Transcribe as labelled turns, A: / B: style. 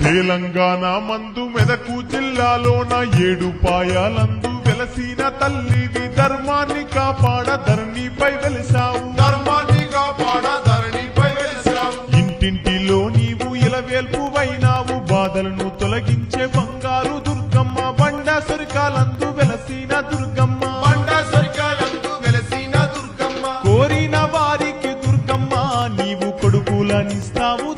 A: తెలంగాణ మందు మెదకు జిల్లాలోన 7 పాయాలందు వెలసిన తల్లివి ధర్మాన్ని కాపాడ ధరణిపై వెలిసావు ఇంటింటిలో నీవు ఇలవేల్పువైనావు బాధలను తొలగించే బంగారు దుర్గమ్మ బండ సరికాలందు వెలసిన దుర్గమ్మ కోరిన వారికి దుర్గమ్మ నీవు కొడుకులనిస్తావు